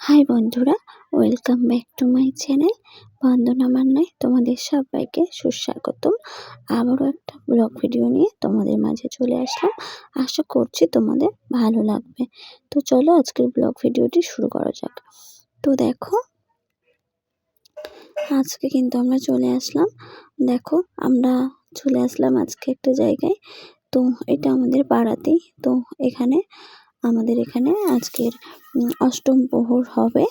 High বন্ধুরা, welcome back to my channel Bandana মান্নায়। তোমাদের সবাইকে সুস্বাগতম। আবারও একটা ব্লগ ভিডিও নিয়ে তোমাদের মাঝে চলে আসলাম। আশা করছি তোমাদের ভালো লাগবে। তো চলো আজকের ব্লগ ভিডিওটি শুরু করা যাক। তো দেখো, আজকে কিন্তু আমরা চলে আসলাম আজকে একটা জায়গায়। তো এটা আমাদের পাড়াতেই। তো আমাদের এখানে আজকের অষ্টম প্রহর হবে।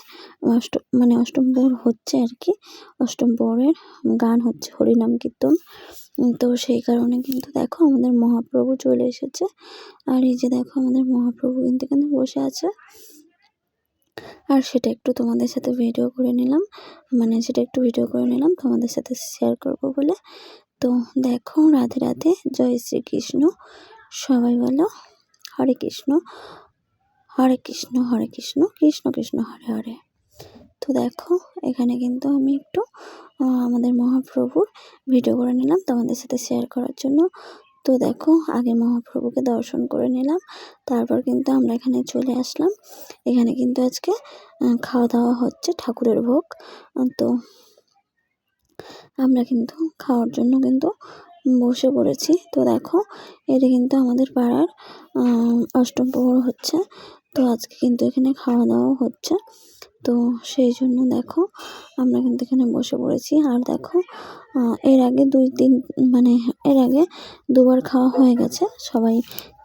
অষ্টম প্রহর হচ্ছে আর কি। অষ্টম প্রহরের গান হচ্ছে, হরিনাম কীর্তন। তো সেই কারণে কিন্তু দেখো আমাদের মহাপ্রভু চলে এসেছে। আর এই যে দেখো আমাদের মহাপ্রভু কিন্তু এখানে বসে আছে। আর সেটা একটু তোমাদের সাথে ভিডিও করে নিলাম, তোমাদের সাথে শেয়ার করব বলে। তো দেখো, রাধে রাধে, জয় শ্রীকৃষ্ণ। সবাই বলো হরে কৃষ্ণ হরে কৃষ্ণ হরে কৃষ্ণ কৃষ্ণ কৃষ্ণ হরে হরে। তো দেখো, এখানে কিন্তু আমি একটু আমাদের মহাপ্রভুর ভিডিও করে নিলাম তোমাদের সাথে শেয়ার করার জন্য। তো দেখো, আগে মহাপ্রভুকে দর্শন করে নিলাম, তারপর কিন্তু আমরা এখানে চলে আসলাম। এখানে কিন্তু আজকে খাওয়া দাওয়া হচ্ছে, ঠাকুরের ভোগ। তো আমরা কিন্তু খাওয়ার জন্য কিন্তু বসে পড়েছি। তো দেখো, এটা কিন্তু আমাদের পাড়ার অষ্টম প্রহর হচ্ছে। তো আজকে কিন্তু এখানে খাওয়া দাওয়া হচ্ছে। তো সেই জন্য দেখো আমরা কিন্তু এখানে বসে পড়েছি। আর দেখো, এর আগে দুবার খাওয়া হয়ে গেছে, সবাই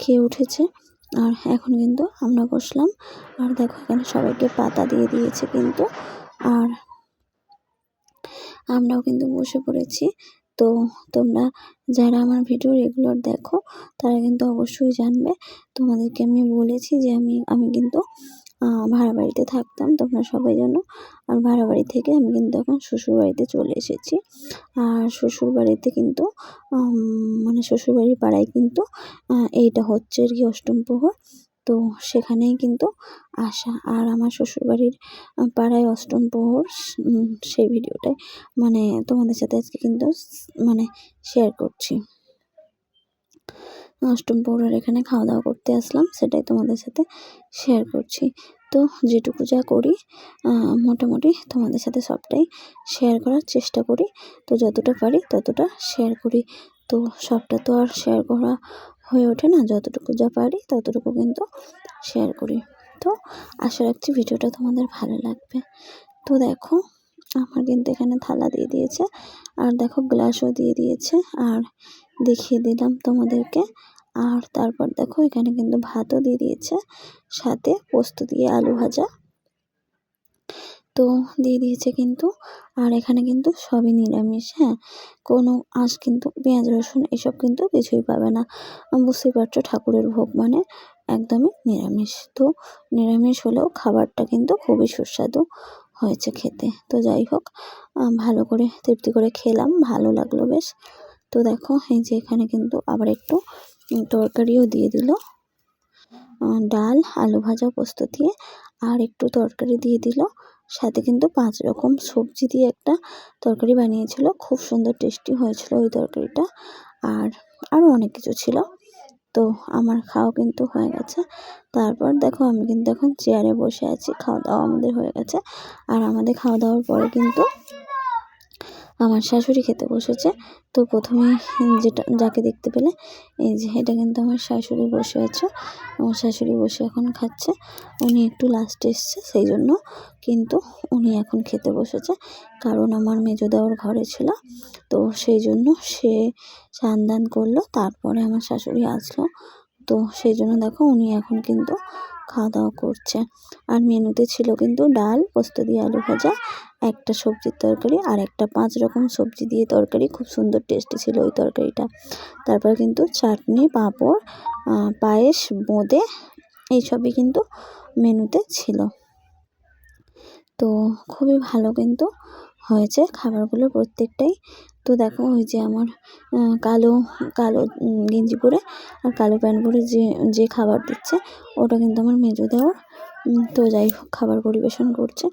খেয়ে উঠেছে। আর এখন কিন্তু আমরা বসলাম। আর দেখো, এখানে সবাইকে পাতা দিয়ে দিয়েছে কিন্তু। আর আমরাও কিন্তু বসে পড়েছি। তো তোমরা যারা আমার ভিডিও রেগুলার দেখো তারা কিন্তু অবশ্যই জানবে। তোমাদেরকে আমি বলেছি যে আমি কিন্তু ভাড়া বাড়িতে থাকতাম, তোমরা সবাই জানো। আর ভাড়া বাড়ি থেকে আমি কিন্তু এখন শ্বশুরবাড়িতে চলে এসেছি। আর শ্বশুরবাড়িতে কিন্তু শ্বশুরবাড়ির পাড়ায় কিন্তু এইটা হচ্ছে আর কি অষ্টম প্রহর। তো সেখানেই কিন্তু আসা। আর আমার শ্বশুরবাড়ির পাড়ায় অষ্টম প্রহর, সেই ভিডিওটাই তোমাদের সাথে আজকে কিন্তু শেয়ার করছি। অষ্টম প্রহরের এখানে খাওয়া দাওয়া করতে আসলাম, সেটাই তোমাদের সাথে শেয়ার করছি। তো যেটুকু যা করি মোটামুটি তোমাদের সাথে সবটাই শেয়ার করার চেষ্টা করি। তো যতটা পারি ততটা শেয়ার করি। তো সবটা তো আর শেয়ার করা হয়ে ওঠে না, যতটুকু যা পারি ততটুকু কিন্তু শেয়ার করি। তো আশা রাখছি ভিডিওটা তোমাদের ভালো লাগবে। তো দেখো, আমার কিন্তু এখানে থালা দিয়ে দিয়েছে, আর দেখো গ্লাসও দিয়ে দিয়েছে, আর দেখিয়ে দিলাম তোমাদেরকে। আর তারপর দেখো, এখানে কিন্তু ভাতও দিয়ে দিয়েছে, সাথে পোস্ত দিয়ে আলু ভাজা তো দিয়ে দিয়েছে কিন্তু। আর এখানে কিন্তু সবই নিরামিষ, হ্যাঁ, কোনো কিন্তু পেঁয়াজ রসুন এসব কিন্তু কিছুই পাবে না। বুঝতেই পারছো, ঠাকুরের ভোগ একদমই নিরামিষ। তো নিরামিষ হলেও খাবারটা কিন্তু খুবই সুস্বাদু হয়েছে খেতে। তো যাই হোক, ভালো করে তৃপ্তি করে খেলাম, ভালো লাগলো বেশ। তো দেখো, এই যে এখানে কিন্তু আবার একটু তরকারিও দিয়ে দিল, ডাল, আলু ভাজা, পোস্ত দিয়ে, আর একটু তরকারি দিয়ে দিল। সাথে কিন্তু 5 রকম সবজি দিয়ে একটা তরকারি বানিয়েছিল, খুব সুন্দর টেস্টি হয়েছিল ওই তরকারিটা। আর আরও অনেক কিছু ছিল। তো আমার খাওয়া কিন্তু হয়ে গেছে। তারপর দেখো, আমি কিন্তু এখন চেয়ারে বসে আছি, খাওয়া দাওয়া আমাদের হয়ে গেছে। আর আমাদের খাওয়া দাওয়ার পরে কিন্তু আমার শাশুড়ি খেতে বসেছে। তো প্রথমেই যাকে দেখতে পেলে, এই যে এটা কিন্তু আমার শাশুড়ি বসে আছে। আমার শাশুড়ি বসে এখন খাচ্ছে। উনি একটু লাস্টে এসছে, সেই জন্য কিন্তু উনি এখন খেতে বসেছে। কারণ আমার মেজো দেওর ঘরে ছিল, তো সেই জন্য সে স্নান দান করলো, তারপরে আমার শাশুড়ি আসলো। তো সেই জন্য দেখো, উনি এখন কিন্তু খাওয়া দাওয়া করছে। আর মেনুতে ছিল কিন্তু ডাল, পোস্ত দিয়ে আলু ভাজা, একটা সবজির তরকারি, আর একটা 5 রকম সবজি দিয়ে তরকারি, খুব সুন্দর টেস্টি ছিল ওই তরকারিটা। তারপর কিন্তু চাটনি, পাঁপড়, পায়েস, বোঁদে এইসবই কিন্তু মেনুতে ছিল। তো খুবই ভালো কিন্তু হয়েছে খাবারগুলো প্রত্যেকটাই। তো দেখো, ওই যে আমার কালো গেঞ্জি পরে আর কালো প্যান্ট পরে যে খাবার দিচ্ছে, ওটা কিন্তু আমার মেজো দেওর। তো যাই হোক, খাবার পরিবেশন করছে।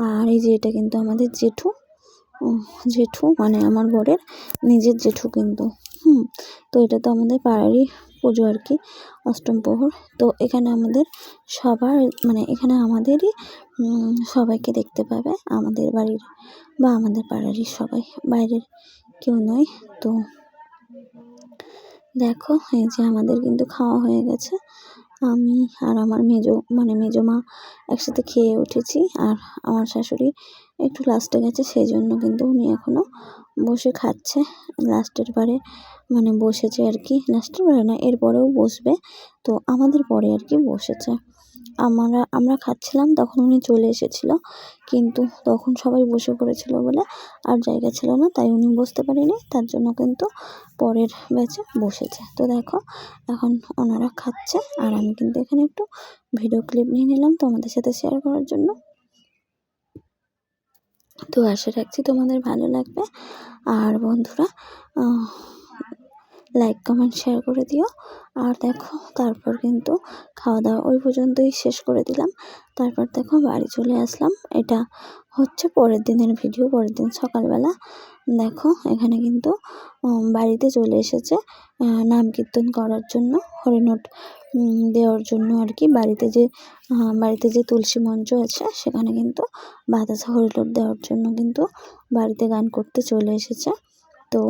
আর এই যে এটা কিন্তু আমাদের জেঠু, আমার বরের নিজের জেঠু কিন্তু। তো এটা তো আমাদের পাড়ারই পুজো আর কি, অষ্টম প্রহর। তো এখানে আমাদের সবার মানে এখানে আমাদেরই সবাইকে দেখতে পাবে, আমাদের বাড়ির বা আমাদের পাড়ারই সবাই, বাইরের কেউ নয়। তো দেখো এই যে আমাদের কিন্তু খাওয়া হয়ে গেছে, আমি আর আমার মেজো মা একসাথে খেয়ে উঠেছি। আর আমার শাশুড়ি একটু লাস্টে গেছে, সেই জন্য কিন্তু উনি এখনও বসে খাচ্ছে। লাস্টের বারে মানে বসেছে আর কি, লাস্টের বারে না, এরপরেও বসবে। তো আমাদের পরে আর কি বসেছে। আমরা খাচ্ছিলাম, তখন উনি চলে এসেছিল, কিন্তু তখন সবাই বসে পড়েছিল বলে আর জায়গা ছিল না, তাই উনি বসতে পারেনি, তার জন্য কিন্তু পরের ব্যাচে বসেছে। তো দেখো এখন ওনারা খাচ্ছে, আর আমি কিন্তু এখানে একটু ভিডিও ক্লিপ নিয়ে নিলাম তোমাদের সাথে শেয়ার করার জন্য। তো আশা রাখছি তোমাদের ভালো লাগবে। আর বন্ধুরা লাইক কমেন্ট শেয়ার করে দিও। আর দেখো তারপর কিন্তু খাওয়া দাওয়া ওই পর্যন্তই শেষ করে দিলাম। তারপর দেখো বাড়ি চলে আসলাম। এটা হচ্ছে পরের দিনের ভিডিও, পরের দিন সকালবেলা। দেখো এখানে কিন্তু বাড়িতে চলে এসেছে নাম কীর্তন করার জন্য, হরিনোট দেওয়ার জন্য আর কি। বাড়িতে যে তুলসী মঞ্চ আছে সেখানে কিন্তু বাতাসা হরিনোট দেওয়ার জন্য কিন্তু বাড়িতে গান করতে চলে এসেছে। তো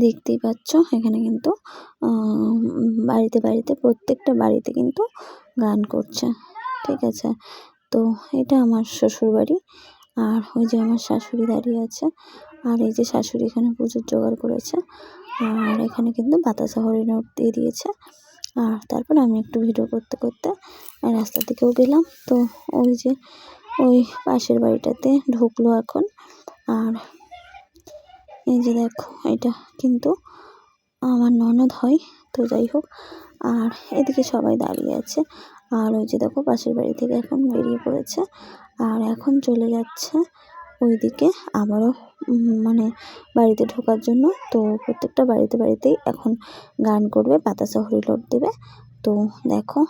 দেখতেই পাচ্ছ এখানে কিন্তু বাড়িতে প্রত্যেকটা বাড়িতে কিন্তু গান করছে, ঠিক আছে। তো এটা আমার শ্বশুরবাড়ি, আর ওই যে আমার শাশুড়ি দাঁড়িয়ে আছে, আর এই যে শাশুড়ি এখানে পুজোর জোগাড় করেছে, আর এখানে কিন্তু বাতাসা হরিনোট দিয়ে দিয়েছে। আর তারপর আমি একটু ভিডিও করতে করতে রাস্তার দিকেও গেলাম। তো ওই পাশের বাড়িটাতে ঢুকলো এখন। আর এই যে দেখো এটা কিন্তু আমার ননদ হয়, তো যাই হোক। আর এদিকে সবাই দাঁড়িয়ে আছে, আর ওই যে দেখো পাশের বাড়ি থেকে এখন বেরিয়ে পড়েছে, আর এখন চলে যাচ্ছে ওইদিকে আবারও মানে বাড়িতে ঢোকার জন্য। তো প্রত্যেকটা বাড়িতেই এখন গান করবে, বাতাসা হরিনোট দেবে। তো দেখো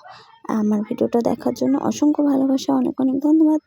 আমার ভিডিওটা দেখার জন্য অসংখ্য ভালোবাসা, অনেক অনেক ধন্যবাদ।